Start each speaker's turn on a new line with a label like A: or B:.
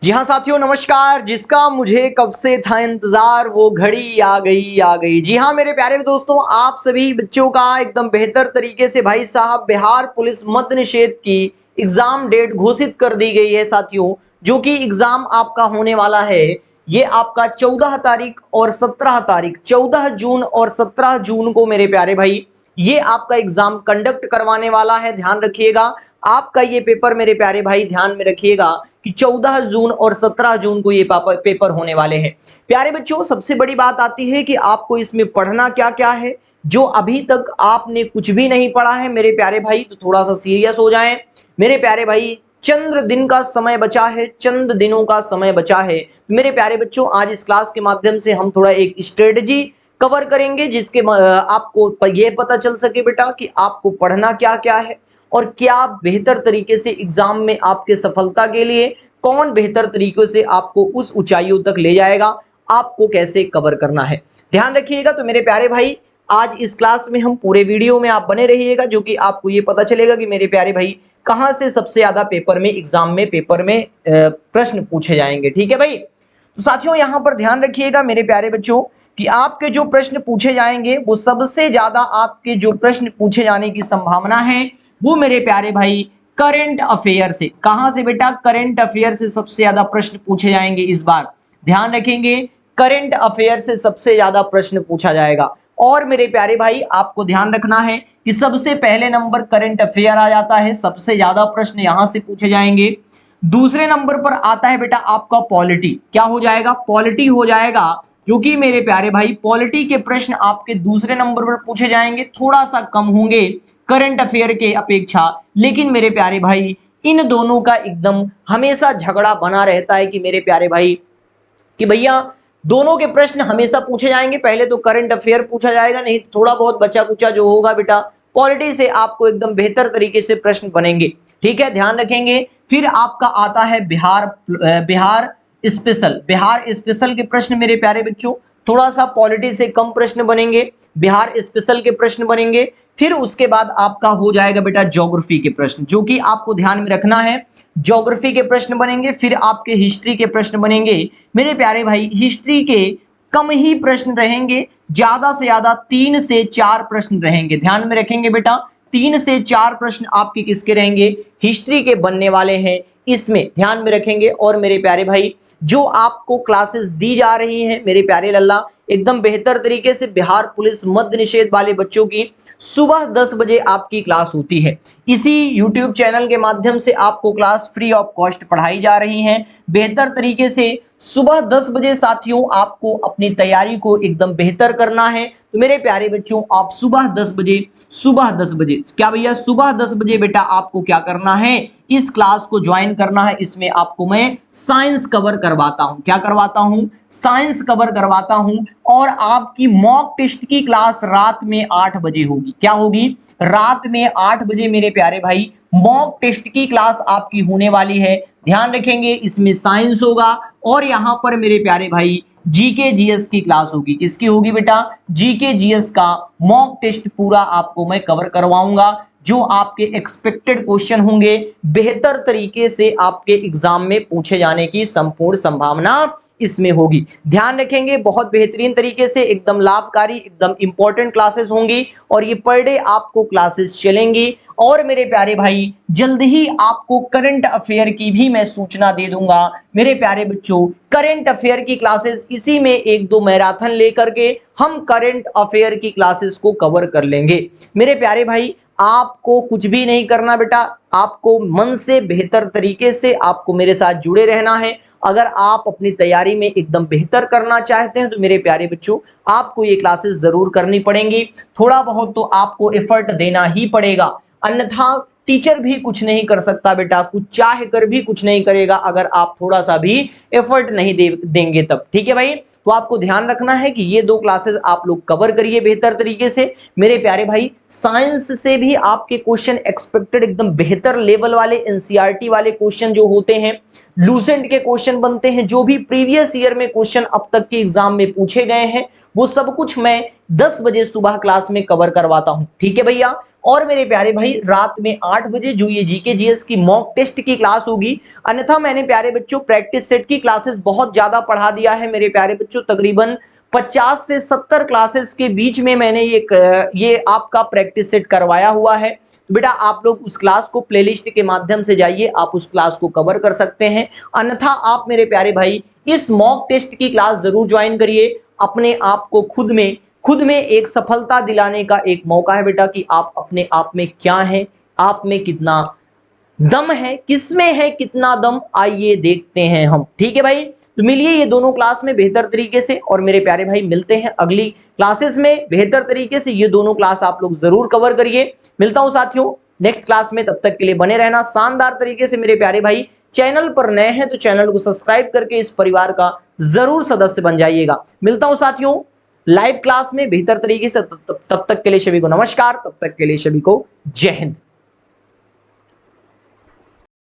A: जी हाँ साथियों, नमस्कार। जिसका मुझे कब से था इंतजार वो घड़ी आ गई आ गई। जी हाँ मेरे प्यारे दोस्तों, आप सभी बच्चों का एकदम बेहतर तरीके से भाई साहब बिहार पुलिस मद्य निषेध की एग्जाम डेट घोषित कर दी गई है साथियों। जो कि एग्जाम आपका होने वाला है, ये आपका 14 तारीख और 17 तारीख, 14 जून और 17 जून को मेरे प्यारे भाई ये आपका एग्जाम कंडक्ट करवाने वाला है। ध्यान रखिएगा आपका ये पेपर मेरे प्यारे भाई, ध्यान में रखिएगा कि 14 जून और 17 जून को ये पेपर होने वाले हैं। प्यारे बच्चों, सबसे बड़ी बात आती है कि आपको इसमें पढ़ना क्या क्या है। जो अभी तक आपने कुछ भी नहीं पढ़ा है मेरे प्यारे भाई, तो थोड़ा सा सीरियस हो जाएं मेरे प्यारे भाई। चंद्र दिन का समय बचा है, चंद दिनों का समय बचा है। मेरे प्यारे बच्चों, आज इस क्लास के माध्यम से हम थोड़ा एक स्ट्रेटजी कवर करेंगे जिसके आपको ये पता चल सके बेटा कि आपको पढ़ना क्या क्या है और क्या बेहतर तरीके से एग्जाम में आपके सफलता के लिए कौन बेहतर तरीके से आपको उस ऊंचाइयों तक ले जाएगा, आपको कैसे कवर करना है। ध्यान रखिएगा। तो मेरे प्यारे भाई, आज इस क्लास में हम पूरे वीडियो में आप बने रहिएगा, जो कि आपको ये पता चलेगा कि मेरे प्यारे भाई कहां से सबसे ज्यादा पेपर में एग्जाम में प्रश्न पूछे जाएंगे। ठीक है भाई। तो साथियों यहां पर ध्यान रखिएगा मेरे प्यारे बच्चों कि आपके जो प्रश्न पूछे जाएंगे वो सबसे ज्यादा आपके जो प्रश्न पूछे जाने की संभावना है वो मेरे प्यारे भाई करंट अफेयर से। कहां से बेटा? करंट अफेयर से सबसे ज्यादा प्रश्न पूछे जाएंगे इस बार। ध्यान रखेंगे, करंट अफेयर से सबसे ज्यादा प्रश्न पूछा जाएगा। और मेरे प्यारे भाई आपको ध्यान रखना है कि सबसे पहले नंबर करंट अफेयर आ जाता है, सबसे ज्यादा प्रश्न यहां से पूछे जाएंगे। दूसरे नंबर पर आता है बेटा आपका पॉलिटी। क्या हो जाएगा? पॉलिटी हो जाएगा, जो कि मेरे प्यारे भाई पॉलिटी के प्रश्न आपके दूसरे नंबर पर पूछे जाएंगे, थोड़ा सा कम होंगे करंट अफेयर के अपेक्षा। लेकिन मेरे प्यारे भाई इन दोनों का एकदम हमेशा झगड़ा बना रहता है कि मेरे प्यारे भाई कि भैया दोनों के प्रश्न हमेशा पूछे जाएंगे। पहले तो करंट अफेयर पूछा जाएगा, नहीं थोड़ा बहुत बचा कुचा जो होगा बेटा पॉलिटी से आपको एकदम बेहतर तरीके से प्रश्न बनेंगे। ठीक है, ध्यान रखेंगे। फिर आपका आता है बिहार स्पेशल। बिहार स्पेशल के प्रश्न मेरे प्यारे बच्चों थोड़ा सा पॉलिटी से कम प्रश्न बनेंगे, बिहार स्पेशल के प्रश्न बनेंगे। फिर उसके बाद आपका हो जाएगा बेटा ज्योग्राफी के प्रश्न, जो कि आपको ध्यान में रखना है। ज्योग्राफी के प्रश्न बनेंगे, फिर आपके हिस्ट्री के प्रश्न बनेंगे। मेरे प्यारे भाई हिस्ट्री के कम ही प्रश्न रहेंगे, ज्यादा से ज्यादा 3 से 4 प्रश्न रहेंगे। ध्यान में रखेंगे बेटा, 3 से 4 प्रश्न आपके किसके रहेंगे? हिस्ट्री के बनने वाले हैं, इसमें ध्यान में रखेंगे। और मेरे प्यारे भाई जो आपको क्लासेस दी जा रही हैं मेरे प्यारे लल्ला, एकदम बेहतर तरीके से बिहार पुलिस मद्य निषेध वाले बच्चों की सुबह 10 बजे आपकी क्लास होती है। इसी YouTube चैनल के माध्यम से आपको क्लास फ्री ऑफ कॉस्ट पढ़ाई जा रही हैं बेहतर तरीके से। सुबह 10 बजे साथियों आपको अपनी तैयारी को एकदम बेहतर करना है। तो मेरे प्यारे बच्चों आप सुबह 10 बजे, सुबह 10 बजे क्या भैया, सुबह 10 बजे बेटा आपको क्या करना है? इस क्लास को ज्वाइन करना है। इसमें आपको मैं साइंस कवर करवाता हूं। क्या करवाता हूं? साइंस कवर करवाता हूं। और आपकी मॉक टेस्ट की क्लास रात में 8 बजे होगी। क्या होगी? रात में 8 बजे मेरे प्यारे भाई मॉक टेस्ट की क्लास आपकी होने वाली है। ध्यान रखेंगे, इसमें साइंस होगा और यहां पर मेरे प्यारे भाई जीके जीएस की क्लास होगी। किसकी होगी बेटा? जीके जीएस का मॉक टेस्ट पूरा आपको मैं कवर करवाऊंगा, जो आपके एक्सपेक्टेड क्वेश्चन होंगे बेहतर तरीके से आपके एग्जाम में पूछे जाने की संपूर्ण संभावना इसमें होगी। ध्यान रखेंगे, बहुत बेहतरीन तरीके से एकदम लाभकारी, एकदम इंपॉर्टेंट क्लासेस होंगी और ये पर डे आपको क्लासेस चलेंगी। और मेरे प्यारे भाई जल्द ही आपको करंट अफेयर की भी मैं सूचना दे दूंगा। मेरे प्यारे बच्चों करंट अफेयर की क्लासेस इसी में 1-2 मैराथन लेकर के हम करंट अफेयर की क्लासेस को कवर कर लेंगे। मेरे प्यारे भाई आपको कुछ भी नहीं करना बेटा, आपको मन से बेहतर तरीके से आपको मेरे साथ जुड़े रहना है। अगर आप अपनी तैयारी में एकदम बेहतर करना चाहते हैं तो मेरे प्यारे बच्चों आपको ये क्लासेस जरूर करनी पड़ेंगी। थोड़ा बहुत तो आपको एफर्ट देना ही पड़ेगा, अन्यथा टीचर भी कुछ नहीं कर सकता बेटा, कुछ चाह कर भी कुछ नहीं करेगा अगर आप थोड़ा सा भी एफर्ट नहीं देंगे तब। ठीक है भाई, तो आपको ध्यान रखना है कि ये 2 क्लासेस आप लोग कवर करिए बेहतर तरीके से। मेरे प्यारे भाई साइंस से भी आपके क्वेश्चन एक्सपेक्टेड एकदम बेहतर लेवल वाले एनसीईआरटी वाले क्वेश्चन जो होते हैं, लूसेंट के क्वेश्चन बनते हैं, जो भी प्रीवियस ईयर में क्वेश्चन अब तक के एग्जाम में पूछे गए हैं वो सब कुछ मैं 10 बजे सुबह क्लास में कवर करवाता हूं। ठीक है भैया। और मेरे प्यारे भाई रात में 8 बजे जो ये जीके जीएस की मॉक टेस्ट की क्लास होगी, अन्यथा मैंने प्यारे बच्चों प्रैक्टिस सेट की क्लासेस बहुत ज्यादा पढ़ा दिया है मेरे प्यारे बच्चों, तकरीबन 50 से 70 क्लासेस के बीच में मैंने ये आपका प्रैक्टिस सेट करवाया हुआ है। तो बेटा आप लोग उस क्लास को प्लेलिस्ट के माध्यम से जाइए, आप उस क्लास को कवर कर सकते हैं। अन्यथा आप मेरे प्यारे भाई इस मॉक टेस्ट की क्लास जरूर ज्वाइन करिए। अपने आप को खुद में एक सफलता दिलाने का एक मौका है बेटा कि आप अपने आप में क्या है, आप में कितना दम है, किसमें है कितना दम, आइए देखते हैं हम। ठीक है भाई। तो मिलिए ये दोनों क्लास में बेहतर तरीके से, और मेरे प्यारे भाई मिलते हैं अगली क्लासेस में बेहतर तरीके से। ये दोनों क्लास आप लोग जरूर कवर करिए। मिलता हूं साथियों नेक्स्ट क्लास में, तब तक के लिए बने रहना शानदार तरीके से मेरे प्यारे भाई। चैनल पर नए हैं तो चैनल को सब्सक्राइब करके इस परिवार का जरूर सदस्य बन जाइएगा। मिलता हूं साथियों लाइव क्लास में बेहतर तरीके से, तब तक के लिए सभी को नमस्कार, तब तक के लिए सभी को जय हिंद।